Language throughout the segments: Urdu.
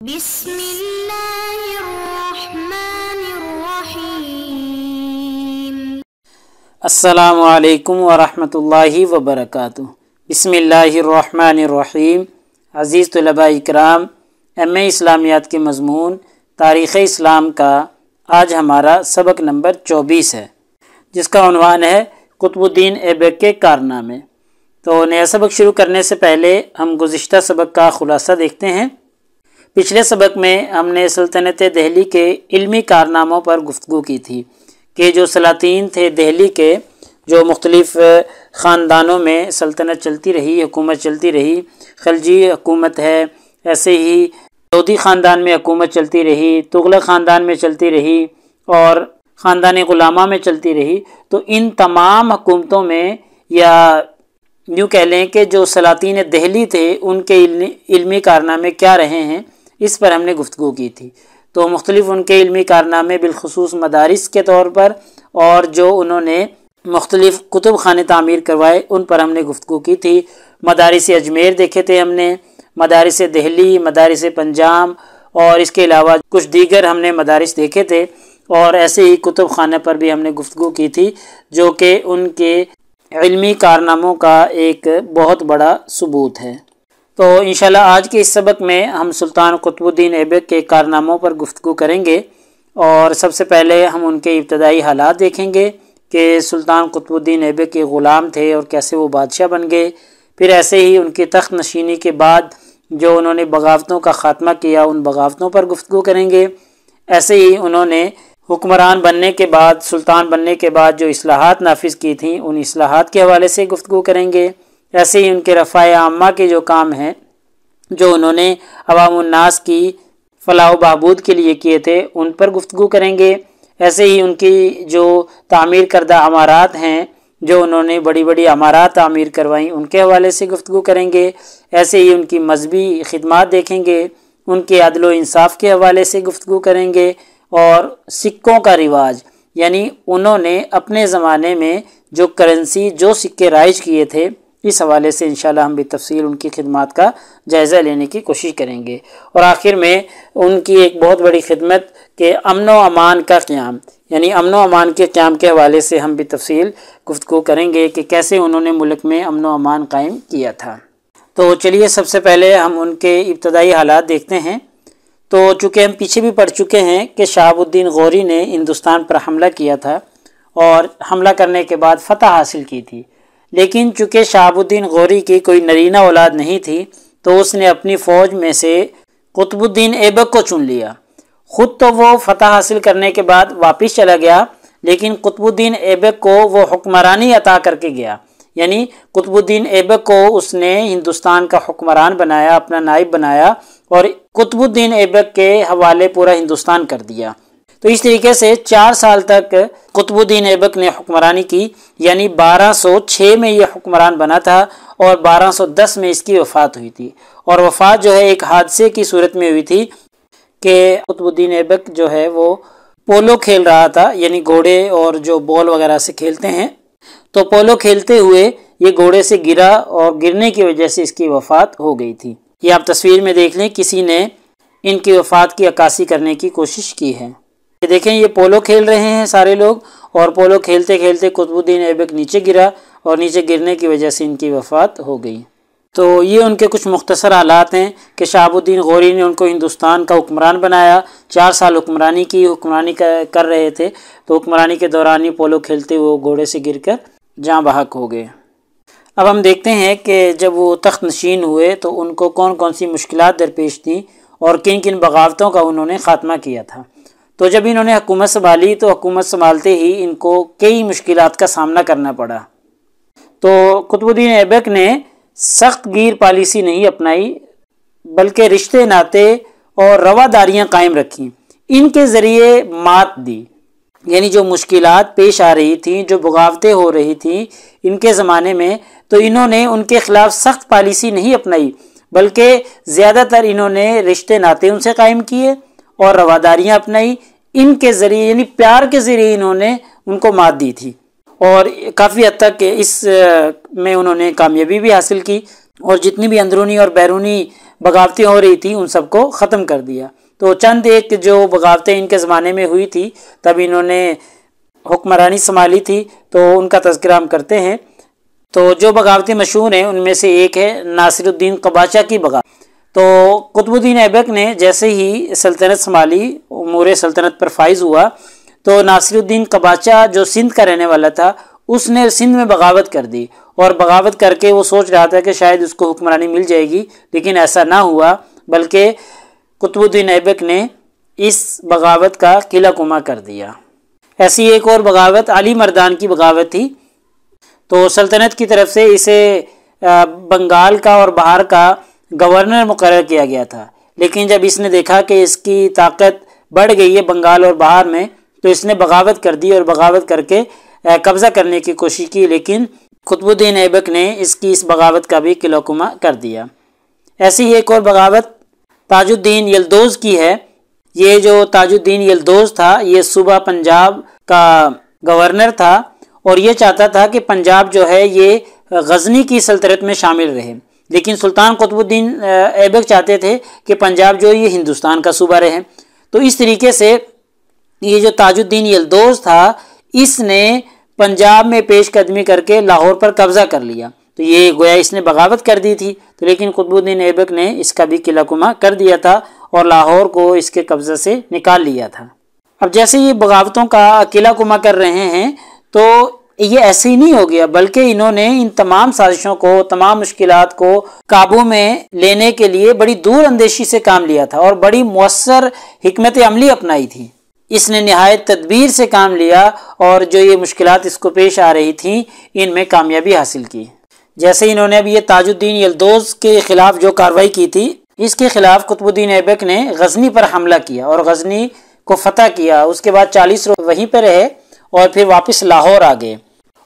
بسم اللہ الرحمن الرحیم۔ السلام علیکم ورحمۃ اللہ وبرکاتہ۔ بسم اللہ الرحمن الرحیم۔ عزیز طلباء اکرام، ایم اے اسلامیات کے مضمون تاریخ اسلام کا آج ہمارا سبق نمبر 24 ہے، جس کا عنوان ہے قطب الدین ایبک کے کارنامے۔ تو نیا سبق شروع کرنے سے پہلے ہم گزشتہ سبق کا خلاصہ دیکھتے ہیں۔ پچھلے سبق میں ہم نے سلطنت دہلی کے علمی کارناموں پر گفتگو کی تھی کہ جو سلاطین تھے دہلی کے، جو مختلف خاندانوں میں سلطنت چلتی رہی، حکومت چلتی رہی، خلجی حکومت ہے، ایسے ہی لودھی خاندان میں حکومت چلتی رہی، تغلق خاندان میں چلتی رہی اور خاندان غلامہ میں چلتی رہی۔ تو ان تمام حکومتوں میں، یا یوں کہہ لیں کہ جو سلاطین دہلی تھے ان کے علمی کارنامے کیا رہے ہیں، اس پر ہم نے گفتگو کی تھی۔ تو مختلف ان کے علمی کارنامے بالخصوص مدارس کے طور پر، اور جو انہوں نے مختلف کتب خانے تعمیر کروائے ان پر ہم نے گفتگو کی تھی۔ مدارس اجمیر دیکھے تھے ہم نے، مدارس دہلی، مدارس پنجاب، اور اس کے علاوہ کچھ دیگر ہم نے مدارس دیکھے تھے، اور ایسے ہی کتب خانے پر بھی ہم نے گفتگو کی تھی، جو کہ ان کے علمی کارناموں کا ایک بہت بڑا ثبوت ہے۔ تو انشاءاللہ آج کے اس سبق میں ہم سلطان قطب الدین ایبک کے کارناموں پر گفتگو کریں گے، اور سب سے پہلے ہم ان کے ابتدائی حالات دیکھیں گے کہ سلطان قطب الدین ایبک کے غلام تھے اور کیسے وہ بادشاہ بن گئے۔ پھر ایسے ہی ان کی تخت نشینی کے بعد جو انہوں نے بغاوتوں کا خاتمہ کیا، ان بغاوتوں پر گفتگو کریں گے۔ ایسے ہی انہوں نے حکمران بننے کے بعد، سلطان بننے کے بعد جو اصلاحات نافذ کی تھیں، ان اصلاحات کے حوالے سے گفتگو کریں گے۔ ایسے ہی ان کے رفاع عامہ کے جو کام ہیں، جو انہوں نے عوام الناس کی فلاح و بہبود کے لیے کیے تھے، ان پر گفتگو کریں گے۔ ایسے ہی ان کی جو تعمیر کردہ عمارات ہیں، جو انہوں نے بڑی بڑی عمارات تعمیر کروائیں، ان کے حوالے سے گفتگو کریں گے۔ ایسے ہی ان کی مذہبی خدمات دیکھیں گے، ان کے عدل و انصاف کے حوالے سے گفتگو کریں گے، اور سکوں کا رواج، یعنی انہوں نے اپنے زمانے میں جو کرنسی، جو سکے رائج کیے تھے، اس حوالے سے انشاءاللہ ہم بھی تفصیل ان کی خدمات کا جائزہ لینے کی کوشش کریں گے۔ اور آخر میں ان کی ایک بہت بڑی خدمت کہ امن و امان کا قیام، یعنی امن و امان کے قیام کے حوالے سے ہم بھی تفصیل گفتگو کریں گے کہ کیسے انہوں نے ملک میں امن و امان قائم کیا تھا۔ تو چلیے سب سے پہلے ہم ان کے ابتدائی حالات دیکھتے ہیں۔ تو چونکہ ہم پیچھے بھی پڑھ چکے ہیں کہ شہاب الدین غوری نے ہندوستان پر حملہ کیا تھا، اور حملہ کرنے کے بعد فتح حاصل کی تھی، لیکن چونکہ شہاب الدین غوری کی کوئی نرینہ اولاد نہیں تھی، تو اس نے اپنی فوج میں سے قطب الدین ایبک کو چن لیا۔ خود تو وہ فتح حاصل کرنے کے بعد واپس چلا گیا، لیکن قطب الدین ایبک کو وہ حکمرانی عطا کر کے گیا، یعنی قطب الدین ایبک کو اس نے ہندوستان کا حکمران بنایا، اپنا نائب بنایا، اور قطب الدین ایبک کے حوالے پورا ہندوستان کر دیا۔ تو اس طریقے سے 4 سال تک قطب الدین ایبک نے حکمرانی کی، یعنی 1206 میں یہ حکمران بنا تھا، اور 1210 میں اس کی وفات ہوئی تھی۔ اور وفات جو ہے ایک حادثے کی صورت میں ہوئی تھی کہ قطب الدین ایبک جو ہے وہ پولو کھیل رہا تھا، یعنی گھوڑے اور جو بال وغیرہ سے کھیلتے ہیں، تو پولو کھیلتے ہوئے یہ گھوڑے سے گرا، اور گرنے کی وجہ سے اس کی وفات ہو گئی تھی۔ یہ آپ تصویر میں دیکھ لیں، کسی نے ان کی وفات کی عکاسی کرنے کی کوشش کی ہے۔ یہ دیکھیں، یہ پولو کھیل رہے ہیں سارے لوگ، اور پولو کھیلتے کھیلتے قطب الدین ایبک نیچے گرا، اور نیچے گرنے کی وجہ سے ان کی وفات ہو گئی۔ تو یہ ان کے کچھ مختصر حالات ہیں کہ شہاب الدین غوری نے ان کو ہندوستان کا حکمران بنایا، 4 سال حکمرانی کی، حکمرانی کر رہے تھے، تو حکمرانی کے دوران ہی پولو کھیلتے ہوئے گھوڑے سے گر کر جاں بحق ہو گئے۔ اب ہم دیکھتے ہیں کہ جب وہ تخت نشین ہوئے تو ان کو کون کون سی مشکلات درپیش تھیں، اور کن کن بغاوتوں کا انہوں نے خاتمہ کیا تھا۔ تو جب انہوں نے حکومت سنبھالی تو حکومت سنبھالتے ہی ان کو کئی مشکلات کا سامنا کرنا پڑا۔ تو قطب الدین ایبک نے سخت گیر پالیسی نہیں اپنائی، بلکہ رشتے ناتے اور رواداریاں قائم رکھیں، ان کے ذریعے مات دی۔ یعنی جو مشکلات پیش آ رہی تھیں، جو بغاوتیں ہو رہی تھیں ان کے زمانے میں، تو انہوں نے ان کے خلاف سخت پالیسی نہیں اپنائی، بلکہ زیادہ تر انہوں نے رشتے ناتے ان سے قائم کیے اور رواداریاں اپنائی۔ ان کے ذریعے، یعنی پیار کے ذریعے انہوں نے ان کو مات دی تھی، اور کافی حد تک اس میں انہوں نے کامیابی بھی حاصل کی، اور جتنی بھی اندرونی اور بیرونی بغاوتیں ہو رہی تھی ان سب کو ختم کر دیا۔ تو چند ایک جو بغاوتیں ان کے زمانے میں ہوئی تھی تب انہوں نے حکمرانی سنبھالی تھی تو ان کا تذکرہ ہم کرتے ہیں۔ تو جو بغاوتیں مشہور ہیں ان میں سے ایک ہے ناصر الدین قباچہ کی بغاوت۔ تو قطب الدین ایبک نے جیسے ہی سلطنت سنبھالی، امور سلطنت پر فائز ہوا، تو ناصر الدین قباچہ جو سندھ کا رہنے والا تھا اس نے سندھ میں بغاوت کر دی، اور بغاوت کر کے وہ سوچ رہا تھا کہ شاید اس کو حکمرانی مل جائے گی، لیکن ایسا نہ ہوا، بلکہ قطب الدین ایبک نے اس بغاوت کا قلعہ کما کر دیا۔ ایسی ایک اور بغاوت علی مردان کی بغاوت تھی۔ تو سلطنت کی طرف سے اسے بنگال کا اور بہار کا گورنر مقرر کیا گیا تھا، لیکن جب اس نے دیکھا کہ اس کی طاقت بڑھ گئی ہے بنگال اور بہار میں، تو اس نے بغاوت کر دی اور بغاوت کر کے قبضہ کرنے کی کوشش کی، لیکن قطب الدین ایبک نے اس بغاوت کا بھی قلعہ کما کر دیا۔ ایسی ایک اور بغاوت تاج الدین یلدوز کی ہے۔ یہ جو تاج الدین یلدوز تھا یہ صوبہ پنجاب کا گورنر تھا، اور یہ چاہتا تھا کہ پنجاب جو ہے یہ غزنی کی سلطنت میں شامل رہے، لیکن سلطان قطب الدین ایبک چاہتے تھے کہ پنجاب جو یہ ہندوستان کا صوبہ رہے۔ تو اس طریقے سے یہ جو تاج الدین یلدوز تھا اس نے پنجاب میں پیش قدمی کر کے لاہور پر قبضہ کر لیا، تو یہ گویا اس نے بغاوت کر دی تھی، تو لیکن قطب الدین ایبک نے اس کا بھی قلعہ کما کر دیا تھا اور لاہور کو اس کے قبضہ سے نکال لیا تھا۔ اب جیسے یہ بغاوتوں کا قلعہ کما کر رہے ہیں تو یہ ایسے ہی نہیں ہو گیا، بلکہ انہوں نے ان تمام سازشوں کو، تمام مشکلات کو قابو میں لینے کے لیے بڑی دور اندیشی سے کام لیا تھا اور بڑی مؤثر حکمت عملی اپنائی تھی۔ اس نے نہایت تدبیر سے کام لیا اور جو یہ مشکلات اس کو پیش آ رہی تھیں ان میں کامیابی حاصل کی۔ جیسے انہوں نے اب یہ تاج الدین یلدوز کے خلاف جو کارروائی کی تھی، اس کے خلاف قطب الدین ایبک نے غزنی پر حملہ کیا اور غزنی کو فتح کیا۔ اس کے بعد 40 روز وہیں پہ رہے اور پھر واپس لاہور آ گئے،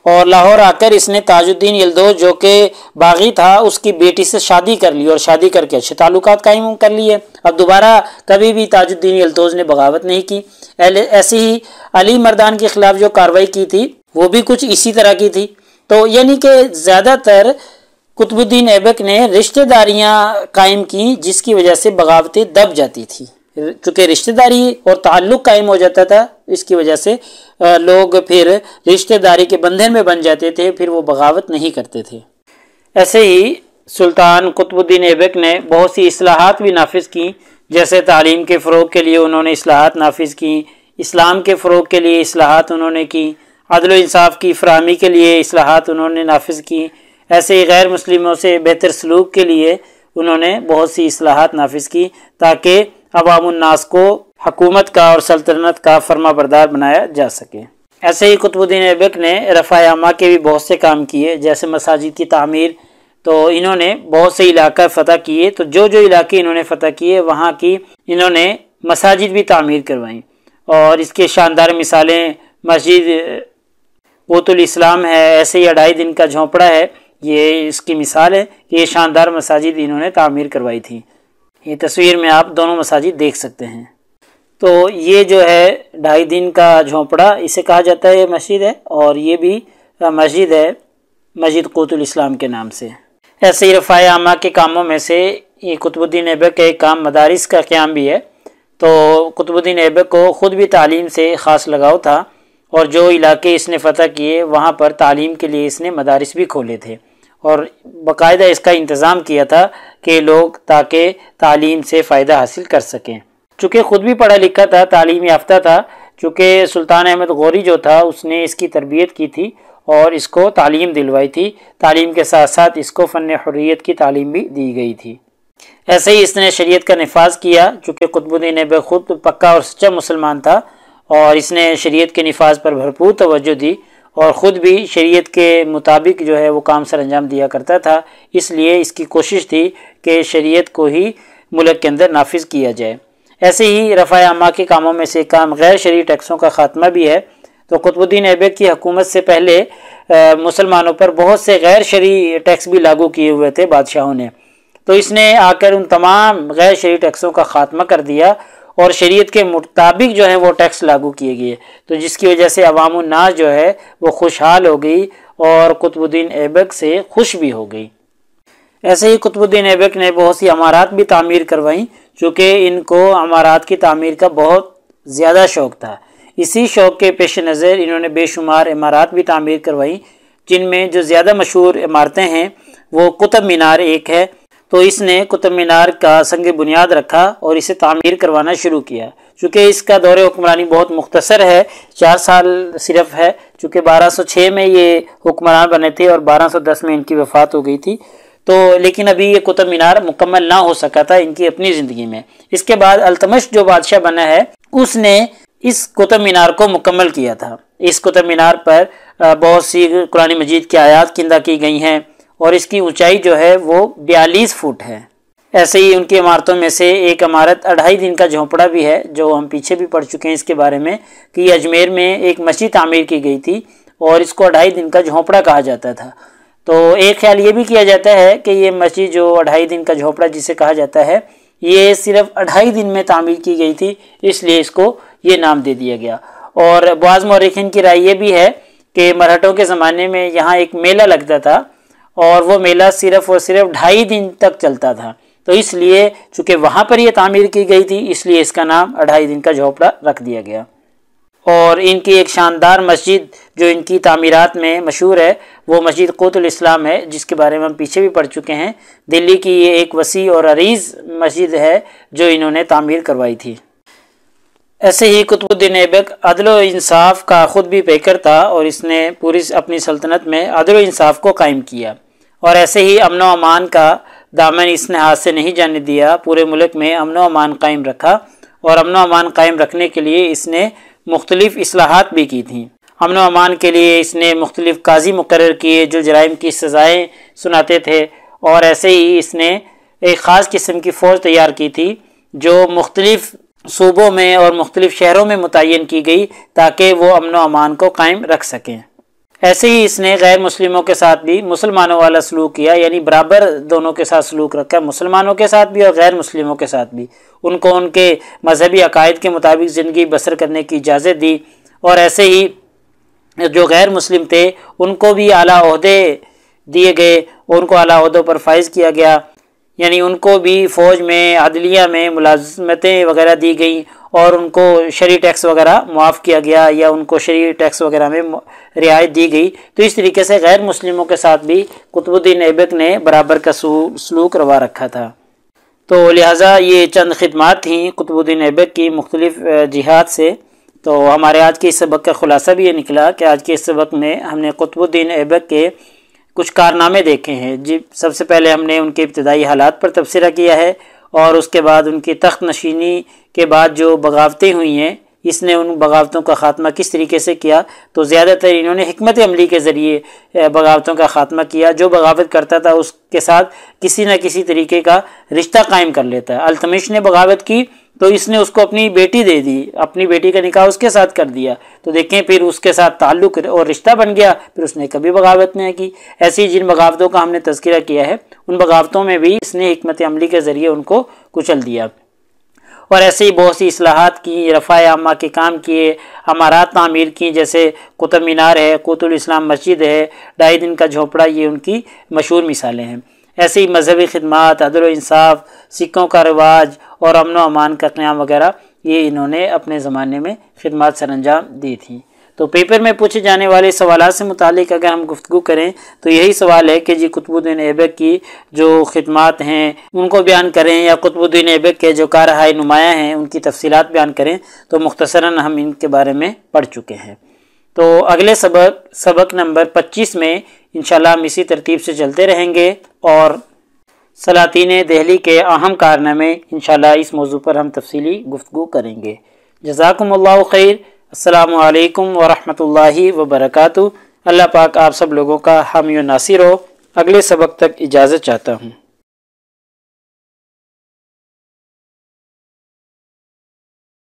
اور لاہور آ کر اس نے تاج الدین یلدوز جو کہ باغی تھا اس کی بیٹی سے شادی کر لی اور شادی کر کے اچھے تعلقات قائم کر لیے۔ اب دوبارہ کبھی بھی تاج الدین یلدوز نے بغاوت نہیں کی۔ ایسی ہی علی مردان کے خلاف جو کارروائی کی تھی وہ بھی کچھ اسی طرح کی تھی۔ تو یعنی کہ زیادہ تر قطب الدین ایبک نے رشتہ داریاں قائم کی جس کی وجہ سے بغاوتیں دب جاتی تھی، چونکہ رشتہ داری اور تعلق قائم ہو جاتا تھا، اس کی وجہ سے لوگ پھر رشتہ داری کے بندھن میں بن جاتے تھے، پھر وہ بغاوت نہیں کرتے تھے۔ ایسے ہی سلطان قطب الدین ایبک نے بہت سی اصلاحات بھی نافذ کی، جیسے تعلیم کے فروغ کے لیے انہوں نے اصلاحات نافذ کی، اسلام کے فروغ کے لیے اصلاحات انہوں نے کی، عدل و انصاف کی فراہمی کے لیے اصلاحات انہوں نے نافذ کی، ایسے ہی غیر مسلموں سے بہتر سلوک کے لیے انہوں نے بہت سی اصلاحات نافذ کی تاکہ عوام الناس کو حکومت کا اور سلطنت کا فرما بردار بنایا جا سکے۔ ایسے ہی قطب الدین ایبک نے رفع عامہ کے بھی بہت سے کام کیے، جیسے مساجد کی تعمیر۔ تو انہوں نے بہت سے علاقہ فتح کیے، تو جو علاقے انہوں نے فتح کیے وہاں کی انہوں نے مساجد بھی تعمیر کروائیں، اور اس کے شاندار مثالیں مسجد قوت الاسلام ہے، ایسے ہی 2.5 دن کا جھونپڑا ہے، یہ اس کی مثال ہے کہ یہ شاندار مساجد انہوں نے تعمیر کروائی تھی۔ یہ تصویر میں آپ دونوں مساجد دیکھ سکتے ہیں۔ تو یہ جو ہے 2.5 دن کا جھونپڑا اسے کہا جاتا ہے مسجد ہے، اور یہ بھی مسجد ہے مسجد قوت الاسلام کے نام سے۔ ایسے ہی رفع عامہ کے کاموں میں سے یہ قطب الدین ایبک کا ایک کام مدارس کا قیام بھی ہے۔ تو قطب الدین ایبک کو خود بھی تعلیم سے خاص لگاؤ تھا، اور جو علاقے اس نے فتح کیے وہاں پر تعلیم کے لیے اس نے مدارس بھی کھولے تھے، اور باقاعدہ اس کا انتظام کیا تھا کہ لوگ تاکہ تعلیم سے فائدہ حاصل کر سکیں۔ چونکہ خود بھی پڑھا لکھا تھا، تعلیم یافتہ تھا، چونکہ سلطان احمد غوری جو تھا اس نے اس کی تربیت کی تھی اور اس کو تعلیم دلوائی تھی، تعلیم کے ساتھ ساتھ اس کو فن حریت کی تعلیم بھی دی گئی تھی۔ ایسے ہی اس نے شریعت کا نفاذ کیا، چونکہ قطب الدین ایبک خود پکا اور سچا مسلمان تھا، اور اس نے شریعت کے نفاذ پر بھرپور توجہ دی اور خود بھی شریعت کے مطابق جو ہے وہ کام سر انجام دیا کرتا تھا، اس لیے اس کی کوشش تھی کہ شریعت کو ہی ملک کے اندر نافذ کیا جائے۔ ایسے ہی رفع عامہ کے کاموں میں سے کام غیر شرعی ٹیکسوں کا خاتمہ بھی ہے۔ تو قطب الدین ایبک کی حکومت سے پہلے مسلمانوں پر بہت سے غیر شرعی ٹیکس بھی لاگو کیے ہوئے تھے بادشاہوں نے، تو اس نے آ کر ان تمام غیر شرعی ٹیکسوں کا خاتمہ کر دیا اور شریعت کے مطابق جو ہے وہ ٹیکس لاگو کیے گئے، تو جس کی وجہ سے عوام الناس جو ہے وہ خوشحال ہو گئی اور قطب الدین ایبک سے خوش بھی ہو گئی۔ ایسے ہی قطب الدین ایبک نے بہت سی عمارات بھی تعمیر کروائیں، چونکہ ان کو عمارات کی تعمیر کا بہت زیادہ شوق تھا۔ اسی شوق کے پیش نظر انہوں نے بے شمار عمارات بھی تعمیر کروائیں، جن میں جو زیادہ مشہور عمارتیں ہیں وہ قطب مینار ایک ہے۔ تو اس نے قطب مینار کا سنگ بنیاد رکھا اور اسے تعمیر کروانا شروع کیا۔ چونکہ اس کا دور حکمرانی بہت مختصر ہے، 4 سال صرف ہے، چونکہ 1206 میں یہ حکمران بنے تھے اور 1210 میں ان کی وفات ہو گئی تھی۔ تو لیکن ابھی یہ قطب مینار مکمل نہ ہو سکا تھا ان کی اپنی زندگی میں۔ اس کے بعد التمش جو بادشاہ بنا ہے اس نے اس قطب مینار کو مکمل کیا تھا۔ اس قطب مینار پر بہت سی قرآن مجید کی آیات کندہ کی گئی ہیں اور اس کی اونچائی جو ہے وہ 42 فٹ ہے۔ ایسے ہی ان کی عمارتوں میں سے ایک عمارت 2.5 دن کا جھونپڑا بھی ہے، جو ہم پیچھے بھی پڑھ چکے ہیں اس کے بارے میں، کہ یہ اجمیر میں ایک مسجد تعمیر کی گئی تھی اور اس کو 2.5 دن کا جھونپڑا کہا جاتا تھا۔ تو ایک خیال یہ بھی کیا جاتا ہے کہ یہ مسجد جو 2.5 دن کا جھونپڑا جسے کہا جاتا ہے، یہ صرف 2.5 دن میں تعمیر کی گئی تھی، اس لیے اس کو یہ نام دے دیا گیا۔ اور بعض مورخین کی رائے یہ بھی ہے کہ مرہٹوں کے زمانے میں یہاں ایک میلہ لگتا تھا اور وہ میلہ صرف اور صرف 2.5 دن تک چلتا تھا، تو اس لیے چونکہ وہاں پر یہ تعمیر کی گئی تھی اس لیے اس کا نام 2.5 دن کا جھونپڑا رکھ دیا گیا۔ اور ان کی ایک شاندار مسجد جو ان کی تعمیرات میں مشہور ہے وہ مسجد قوت الاسلام ہے، جس کے بارے میں ہم پیچھے بھی پڑھ چکے ہیں۔ دلی کی یہ ایک وسیع اور عریض مسجد ہے جو انہوں نے تعمیر کروائی تھی۔ ایسے ہی قطب الدین ایبک عدل و انصاف کا خود بھی پیکر تھا اور اس نے پوری اپنی سلطنت میں عدل و انصاف کو قائم کیا، اور ایسے ہی امن و امان کا دامن اس نے ہاتھ سے نہیں جانے دیا، پورے ملک میں امن و امان قائم رکھا، اور امن و امان قائم رکھنے کے لیے اس نے مختلف اصلاحات بھی کی تھیں۔ امن و امان کے لیے اس نے مختلف قاضی مقرر کیے جو جرائم کی سزائیں سناتے تھے، اور ایسے ہی اس نے ایک خاص قسم کی فوج تیار کی تھی جو مختلف صوبوں میں اور مختلف شہروں میں متعین کی گئی تاکہ وہ امن و امان کو قائم رکھ سکیں۔ ایسے ہی اس نے غیر مسلموں کے ساتھ بھی مسلمانوں والا سلوک کیا، یعنی برابر دونوں کے ساتھ سلوک رکھا، مسلمانوں کے ساتھ بھی اور غیر مسلموں کے ساتھ بھی۔ ان کو ان کے مذہبی عقائد کے مطابق زندگی بسر کرنے کی اجازت دی، اور ایسے ہی جو غیر مسلم تھے ان کو بھی اعلیٰ عہدے دیے گئے، ان کو اعلیٰ عہدوں پر فائز کیا گیا، یعنی ان کو بھی فوج میں عدلیہ میں ملازمتیں وغیرہ دی گئیں، اور ان کو شرعی ٹیکس وغیرہ معاف کیا گیا یا ان کو شرعی ٹیکس وغیرہ میں رعایت دی گئی۔ تو اس طریقے سے غیر مسلموں کے ساتھ بھی قطب الدین ایبک نے برابر کا سلوک روا رکھا تھا۔ تو لہٰذا یہ چند خدمات تھیں قطب الدین ایبک کی مختلف جہات سے۔ تو ہمارے آج کے اس سبق کا خلاصہ بھی یہ نکلا کہ آج کے اس سبق میں ہم نے قطب الدین ایبک کے کچھ کارنامے دیکھے ہیں۔ سب سے پہلے ہم نے ان کے ابتدائی حالات پر تبصرہ کیا ہے، اور اس کے بعد ان کی تخت نشینی کے بعد جو بغاوتیں ہوئی ہیں اس نے ان بغاوتوں کا خاتمہ کس طریقے سے کیا۔ تو زیادہ تر انہوں نے حکمت عملی کے ذریعے بغاوتوں کا خاتمہ کیا، جو بغاوت کرتا تھا اس کے ساتھ کسی نہ کسی طریقے کا رشتہ قائم کر لیتا ہے۔ التمش نے بغاوت کی تو اس نے اس کو اپنی بیٹی دے دی، اپنی بیٹی کا نکاح اس کے ساتھ کر دیا، تو دیکھیں پھر اس کے ساتھ تعلق اور رشتہ بن گیا، پھر اس نے کبھی بغاوت نہیں کی۔ ایسی جن بغاوتوں کا ہم نے تذکرہ کیا ہے ان بغاوتوں میں بھی اس نے حکمت عملی کے ذریعے ان کو کچل دیا، اور ایسے ہی بہت سی اصلاحات کی، رفع عامہ کے کام کیے، عمارات تعمیر کی، جیسے قطب مینار ہے، قوت الاسلام مسجد ہے، 2.5 دن کا جھونپڑا، یہ ان کی مشہور مثالیں ہیں۔ ایسے ہی مذہبی خدمات، عدل و انصاف، سکوں کا رواج اور امن و امان کا قیام وغیرہ یہ انہوں نے اپنے زمانے میں خدمات سر انجام دی تھیں۔ تو پیپر میں پوچھے جانے والے سوالات سے متعلق اگر ہم گفتگو کریں تو یہی سوال ہے کہ قطب الدین ایبک کی جو خدمات ہیں ان کو بیان کریں، یا قطب الدین ایبک کے جو کارہائے نمایاں ہیں ان کی تفصیلات بیان کریں، تو مختصراً ہم ان کے بارے میں پڑھ چکے ہیں۔ تو اگلے سبق نمبر 25 میں انشاءاللہ ہم اسی ترتیب سے چلتے رہیں گے، اور سلاطین دہلی کے اہم کارنامے انشاءاللہ اس موضوع پر ہم تفصیلی گفتگو کریں گے۔ جزاکم اللہ خیر۔ السلام علیکم ورحمۃ اللہ وبرکاتہ۔ اللہ پاک آپ سب لوگوں کا حامی و ناصر ہو۔ اگلے سبق تک اجازت چاہتا ہوں۔